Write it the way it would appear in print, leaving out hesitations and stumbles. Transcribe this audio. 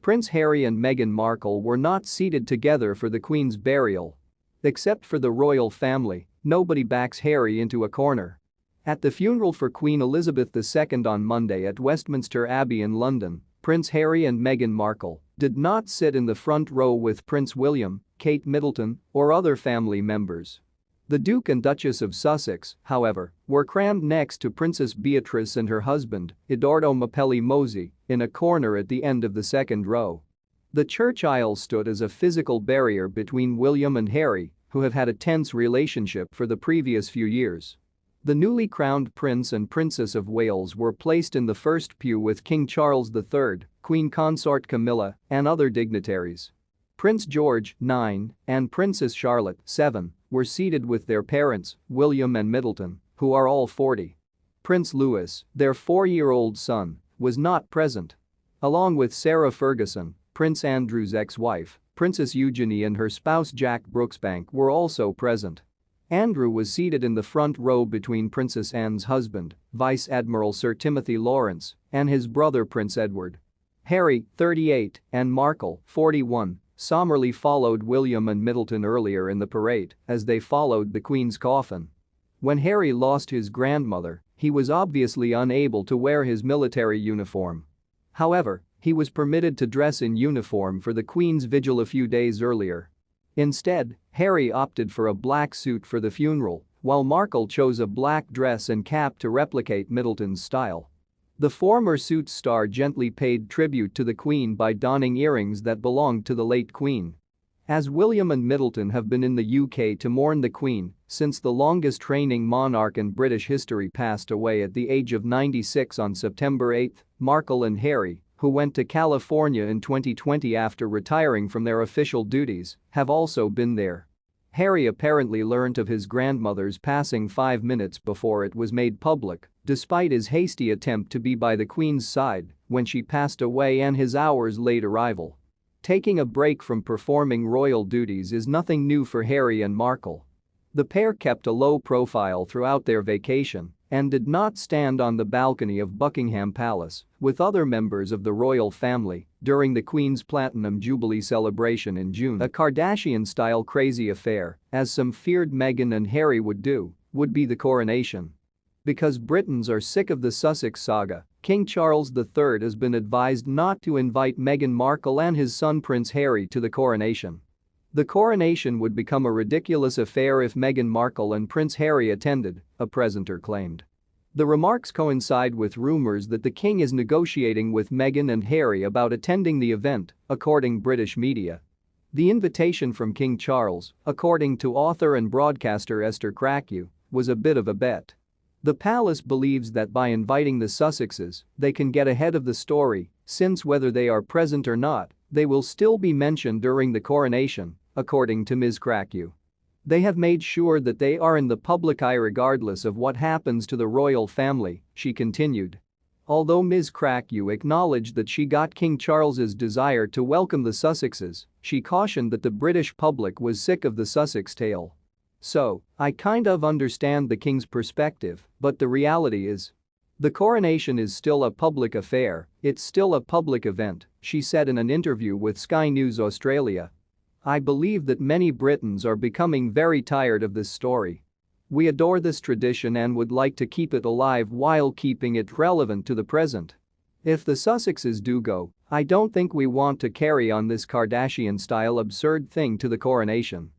Prince Harry and Meghan Markle were not seated together for the Queen's burial. Except for the royal family, nobody backs Harry into a corner. At the funeral for Queen Elizabeth II on Monday at Westminster Abbey in London, Prince Harry and Meghan Markle did not sit in the front row with Prince William, Kate Middleton, or other family members. The Duke and Duchess of Sussex, however, were crammed next to Princess Beatrice and her husband, Edoardo Mapelli Mozzi, in a corner at the end of the second row. The church aisle stood as a physical barrier between William and Harry, who have had a tense relationship for the previous few years. The newly crowned Prince and Princess of Wales were placed in the first pew with King Charles III, Queen Consort Camilla, and other dignitaries. Prince George, 9, and Princess Charlotte, 7, were seated with their parents, William and Middleton, who are all 40. Prince Louis, their 4-year-old son, was not present. Along with Sarah Ferguson, Prince Andrew's ex-wife, Princess Eugenie and her spouse Jack Brooksbank were also present. Andrew was seated in the front row between Princess Anne's husband, Vice Admiral Sir Timothy Lawrence, and his brother Prince Edward. Harry, 38, and Markle, 41, somberly followed William and Middleton earlier in the parade as they followed the Queen's coffin. When Harry lost his grandmother, he was obviously unable to wear his military uniform. However, he was permitted to dress in uniform for the Queen's vigil a few days earlier. Instead, Harry opted for a black suit for the funeral, while Markle chose a black dress and cap to replicate Middleton's style. The former suit star gently paid tribute to the Queen by donning earrings that belonged to the late Queen. As William and Middleton have been in the UK to mourn the Queen since the longest reigning monarch in British history passed away at the age of 96 on September 8, Markle and Harry, who went to California in 2020 after retiring from their official duties, have also been there. Harry apparently learnt of his grandmother's passing 5 minutes before it was made public, despite his hasty attempt to be by the Queen's side when she passed away and his hours late arrival. Taking a break from performing royal duties is nothing new for Harry and Markle. The pair kept a low profile throughout their vacation and did not stand on the balcony of Buckingham Palace with other members of the royal family during the Queen's Platinum Jubilee celebration in June. A Kardashian-style crazy affair, as some feared Meghan and Harry would do, would be the coronation. Because Britons are sick of the Sussex saga, King Charles III has been advised not to invite Meghan Markle and his son Prince Harry to the coronation. The coronation would become a ridiculous affair if Meghan Markle and Prince Harry attended, a presenter claimed. The remarks coincide with rumors that the king is negotiating with Meghan and Harry about attending the event, according British media. The invitation from King Charles, according to author and broadcaster Esther Kracue, was a bit of a bet. The palace believes that by inviting the Sussexes, they can get ahead of the story, since whether they are present or not, they will still be mentioned during the coronation, according to Ms. Kracue. They have made sure that they are in the public eye regardless of what happens to the royal family, she continued. Although Ms. Kracue acknowledged that she got King Charles's desire to welcome the Sussexes, she cautioned that the British public was sick of the Sussex tale. So, I kind of understand the king's perspective, but the reality is, the coronation is still a public affair, it's still a public event, she said in an interview with Sky News Australia. I believe that many Britons are becoming very tired of this story. We adore this tradition and would like to keep it alive while keeping it relevant to the present. If the Sussexes do go, I don't think we want to carry on this Kardashian-style absurd thing to the coronation.